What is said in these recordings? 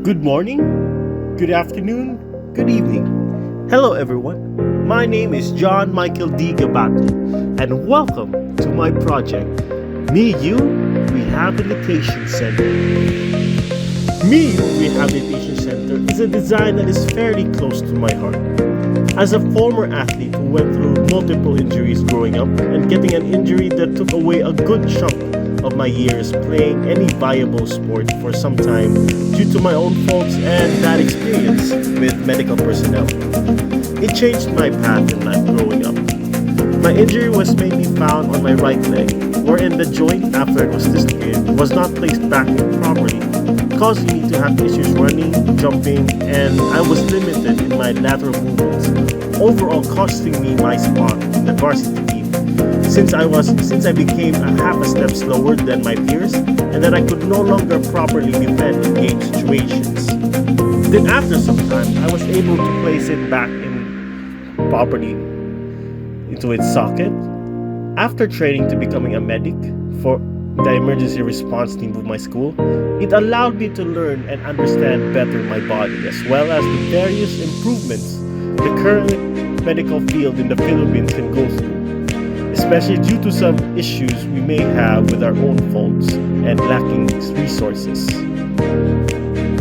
Good morning, good afternoon, good evening. Hello, everyone. My name is John Michael D. Gabato, and welcome to my project, MeU Rehabilitation Center. MeU Rehabilitation Center is a design that is fairly close to my heart. As a former athlete who went through multiple injuries growing up and getting an injury that took away a good chunk of my years playing any viable sport for some time due to my own faults and bad experience with medical personnel. It changed my path in life growing up. My injury was mainly found on my right leg, wherein the joint after it was dislocated was not placed back in properly, causing me to have issues running, jumping, and I was limited in my lateral movements, overall costing me my spot in the varsity team since I became a half a step slower than my peers and that I could no longer properly defend in game situations. Then after some time, I was able to place it back in properly into its socket. After training to becoming a medic for the emergency response team of my school, it allowed me to learn and understand better my body as well as the various improvements the current medical field in the Philippines can go through, especially due to some issues we may have with our own faults and lacking resources.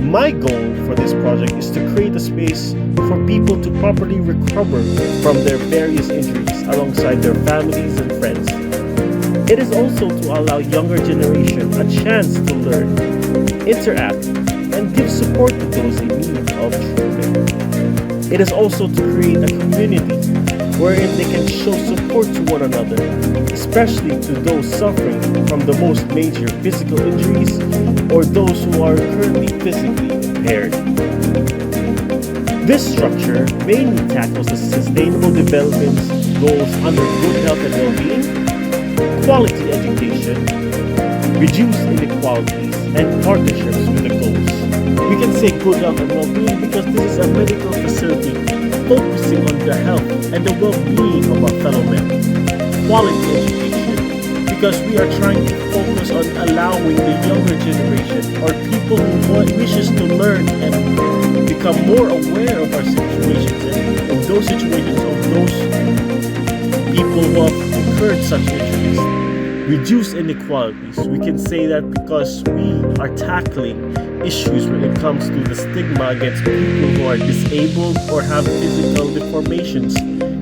My goal for this project is to create a space for people to properly recover from their various injuries alongside their families and friends. It is also to allow younger generation a chance to learn, interact, and give support to those in need of treatment. It is also to create a community wherein they can show support to one another, especially to those suffering from the most major physical injuries or those who are currently physically impaired. This structure mainly tackles the sustainable development goals under good health and well-being, quality education, reduce inequalities, and partnerships with the goals. We can say good health and well-being because this is a medical facility focusing on the health and the well-being of our fellow men. Quality education, because we are trying to focus on allowing the younger generation or people who wishes to learn and become more aware of our situations and of those situations of those people who have incurred such injuries. Reduce inequalities. We can say that because we are tackling issues when it comes to the stigma against people who are disabled or have physical deformations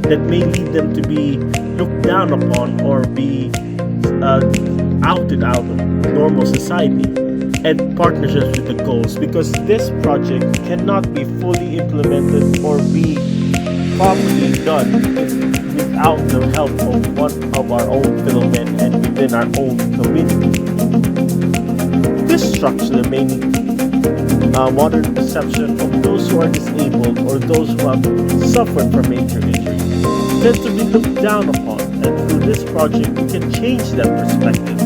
that may lead them to be looked down upon or be outed out of normal society, and partnerships with the goals, because this project cannot be fully implemented or be properly done without the help of one of our own fellow men and within our own community. This structure mainly modern perception of those who are disabled or those who have suffered from major injuries tend to be looked down upon, and through this project we can change that perspective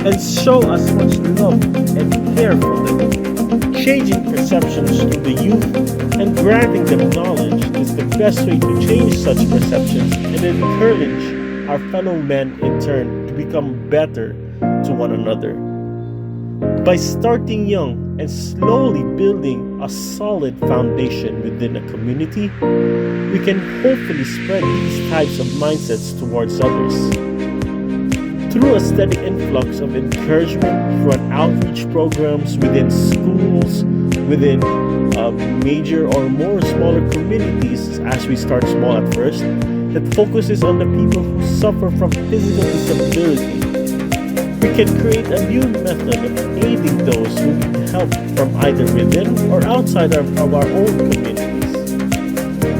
and show as much love and care for them. Changing perceptions to the youth and granting them knowledge is the best way to change such perceptions and encourage our fellow men in turn to become better to one another. By starting young and slowly building a solid foundation within a community, we can hopefully spread these types of mindsets towards others. Through a steady influx of encouragement through an outreach programs within schools, within major or more smaller communities as we start small at first, that focuses on the people who suffer from physical disability, we can create a new method of aiding those who need help from either within or outside of our own communities.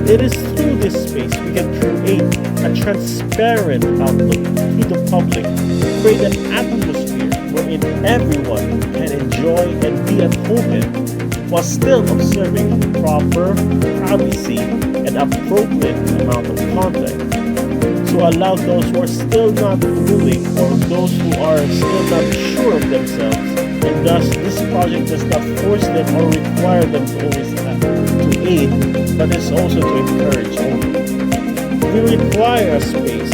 It is through this space we can create a transparent outlook to the public, create an atmosphere wherein everyone can enjoy and be at home in, while still observing proper privacy and appropriate amount of contact, to allow those who are still not willing or those who are still not sure of themselves, and thus this project does not force them or require them to always have to aid, but is also to encourage only. We require a space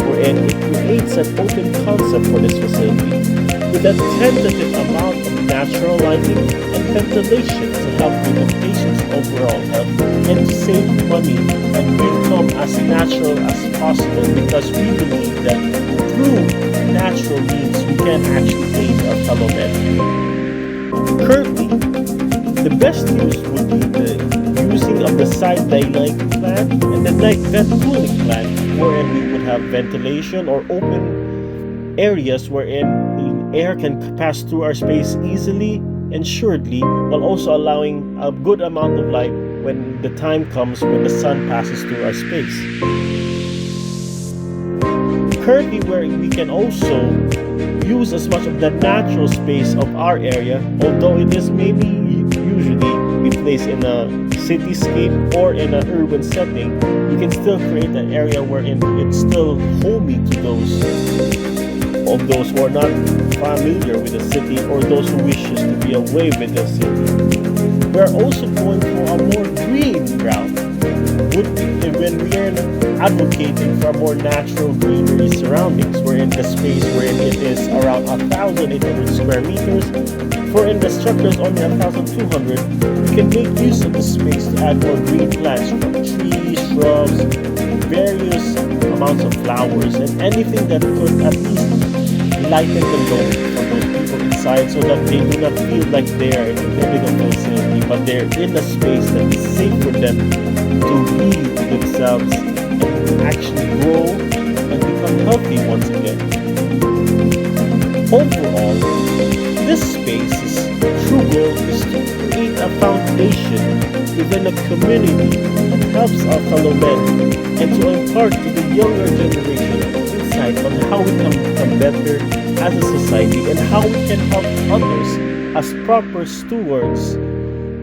wherein it creates an open concept for this facility with a tentative amount of natural lighting and ventilation to help with the patient's overall health and to save money and become as natural as possible, because we believe that through natural means we can actually aid our fellow men. Currently, the best use would be the using of the side dynamic plan and the night vent cooling plan, wherein we would have ventilation or open areas wherein air can pass through our space easily and surely, while also allowing a good amount of light when the time comes when the sun passes through our space. Currently, where we can also use as much of the natural space of our area, although it is maybe usually be placed in a cityscape or in an urban setting, we can still create an area wherein it's still homey to those who are not familiar with the city or those who wishes to be away with the city. We're also going for a more green route. When we are advocating for more natural greenery surroundings, we're in the space wherein it is around 1,800 square meters. For in the structure is only 1,200, we can make use of the space to add more green plants from trees, shrubs, various amounts of flowers, and anything that could at least lighten the load for those people inside, so that they do not feel like they are in a medical facility, but they're in a space that is safe for them to be themselves and actually grow and become healthy once again. Overall, this space's true goal is to create a foundation within a community that helps our fellow men and to impart to the younger generation insight on how we can become better as a society and how we can help others as proper stewards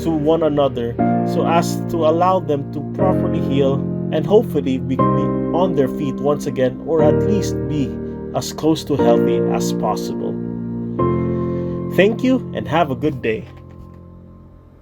to one another, so as to allow them to properly heal and hopefully be on their feet once again, or at least be as close to healthy as possible. Thank you and have a good day.